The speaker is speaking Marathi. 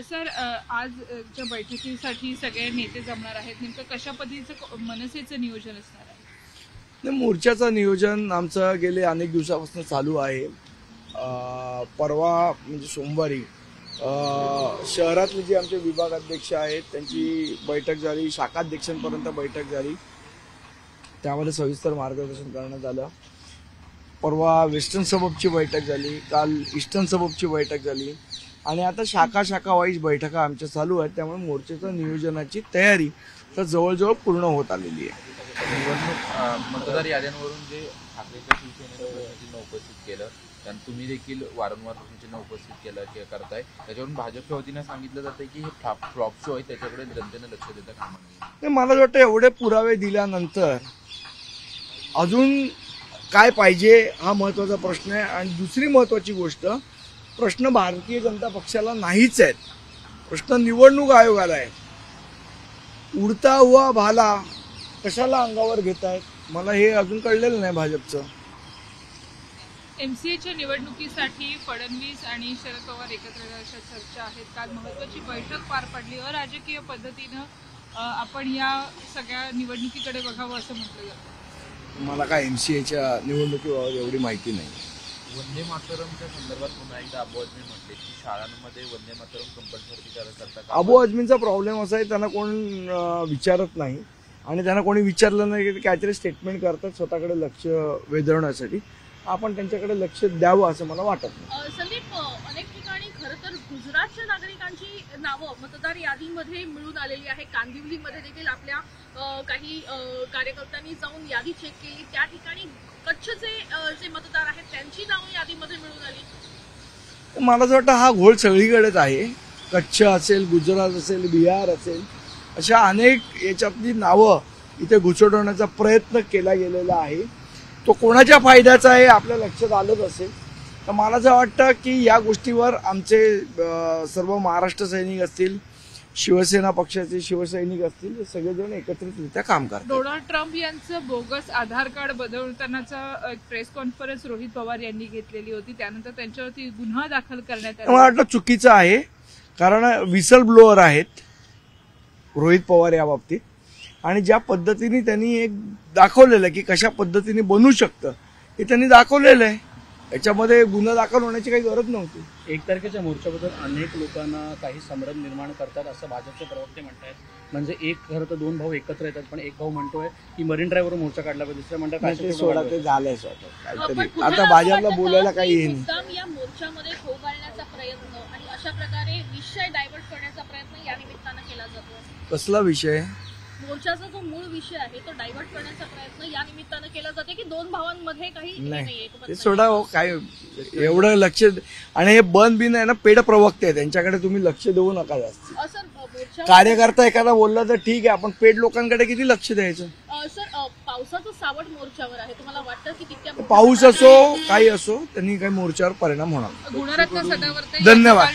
सर आजच्या बैठकीसाठी सगळे नेते जमणार आहेत, नेमकं कशा पद्धतीचं मनसेचं नियोजन असणार आहे? मोर्चाचं नियोजन आमचं गेले अनेक दिवसापासून चालू आहे. परवा म्हणजे सोमवारी शहरातले जे आमचे विभागाध्यक्ष आहेत त्यांची बैठक झाली, शाखाध्यक्षांपर्यंत बैठक झाली, त्यामध्ये सविस्तर मार्गदर्शन करण्यात आलं. परवा वेस्टर्न सबअबची बैठक झाली, काल ईस्टर्न सबअबची बैठक झाली आणि आता शाखा वाईज बैठका आमच्या चालू आहेत. त्यामुळे मोर्चाच्या नियोजनाची तयारी तर जवळजवळ पूर्ण होत आलेली आहे. निवडणूक मतदार याद्यांवरून जे ठाकरेच्या शिवसेनेनं उपस्थित केलं, त्यानंतर तुम्ही देखील वारंवार सूचना उपस्थित करताय, त्याच्यावरून भाजपच्या वतीनं सांगितलं जातं की हे फ्लॉप शो आहे, त्याच्याकडे जनतेनं लक्ष देता कामा नये. मला वाटतं एवढे पुरावे दिल्यानंतर अजून काय पाहिजे हा महत्वाचा प्रश्न आहे. आणि दुसरी महत्वाची गोष्ट, प्रश्न भारतीय जनता पक्षाला नाहीच आहेत, प्रश्न निवडणूक आयोगाला आहे. उडता हुआ भाला कशाला अंगावर घेत आहेत मला हे अजून कळलेलं नाही भाजपचं. एमसीएच्या निवडणुकीसाठी फडणवीस आणि शरद पवार एकत्र येण्याच्या चर्चा आहेत. काल महत्वाची बैठक पार पडली. अराजकीय पद्धतीनं आपण या सगळ्या निवडणुकीकडे बघावं असं म्हटलं जातं. मला काय एमसीएच्या निवडणुकीबाबत एवढी माहिती नाही. वंदे मातरमच्या संदर्भात पुन्हा एकदा अबू आझमी म्हटले की शाळांमध्ये वंदे मातरम कंपल्सरी करता. अबू आझमींचा प्रॉब्लेम असा आहे, त्यांना कोण विचारत नाही आणि त्यांना कोणी विचारलं नाही की काहीतरी स्टेटमेंट करतात स्वतःकडे लक्ष वेधवण्यासाठी. आपण त्यांच्याकडे लक्ष द्यावं असं मला वाटत नाही. संदीप, अनेक ठिकाणी खरं तर गुजरातच्या नागरिकांची नावं मतदार यादीमध्ये मिळून आलेली आहे. कांदिवलीमध्ये देखील आपल्या काही कार्यकर्त्यांनी जाऊन यादी चेक केली, त्या ठिकाणी कच्छचे जे मतदार आहेत त्यांची नावं यादीमध्ये मिळून आली. मला असं वाटतं हा घोळ सगळीकडेच आहे. कच्छ असेल, गुजरात असेल, बिहार असेल, अशा अनेक याच्यातली नावं इथे घुसडवण्याचा प्रयत्न केला गेलेला आहे. तो कोणाच्या फायद्याचा आहे आपल्या लक्षात आलंच असेल. तर मला असं वाटतं की या गोष्टीवर आमचे सर्व महाराष्ट्र सैनिक असतील, शिवसेना पक्षाचे शिवसैनिक असतील, हे सगळेजण एकत्रितरित्या काम करतात. डोनाल्ड ट्रम्प यांचं बोगस आधार कार्ड बदलतानाचा प्रेस कॉन्फरन्स रोहित पवार यांनी घेतलेली होती, त्यानंतर त्यांच्यावरती गुन्हा दाखल करण्यात आला. मला वाटतं चुकीचं आहे, कारण विसल ब्लोअर आहेत रोहित पवार या बाबतीत. आणि ज्या पद्धतीने त्यांनी एक दाखवलेलं आहे की कशा पद्धतीने बनू शकतं हे त्यांनी दाखवलेलं आहे. याच्यामध्ये गुन्हा दाखल होण्याची काही गरज नव्हती. 1 तारखेच्या मोर्चाबद्दल अनेक लोकांना काही संभ्रम निर्माण करतात असं भाजपचे प्रवक्ते म्हणतात. म्हणजे खरं तर 2 भाऊ एकत्र येतात, पण एक भाऊ म्हणतोय की मरीन ड्राईव्हवर मोर्चा काढला पाहिजे, दुसरा म्हणतात सोडा, ते झालंय काहीतरी. आता भाजपला बोलायला काही हे नाही. या मोर्चामध्ये खो घालण्याचा प्रयत्न आणि अशा प्रकारे विषय डायव्हर्ट करण्याचा प्रयत्न या निमित्तानं केला जातो. कसला विषय? मोर्चाचा जो मूळ विषय आहे तो डायव्हर्ट करण्याचा प्रयत्न या निमित्तानं केला जाते की 2 भावांमध्ये काही नाही. ते सोडा हो, काय एवढं लक्ष. आणि हे बन बिन आहे ना, पेड प्रवक्ते आहे, त्यांच्याकडे तुम्ही लक्ष देऊ नका जास्त. कार्यकर्ता एखादा बोलला तर ठीक आहे, आपण पेड लोकांकडे किती लक्ष द्यायचं? सर, पावसाचं सावट मोर्चावर आहे, तुम्हाला वाटतं की तितक्या पाऊस असो काही असो त्यांनी काही मोर्चावर परिणाम होणार. गुणरत्न सदावर्ते धन्यवाद.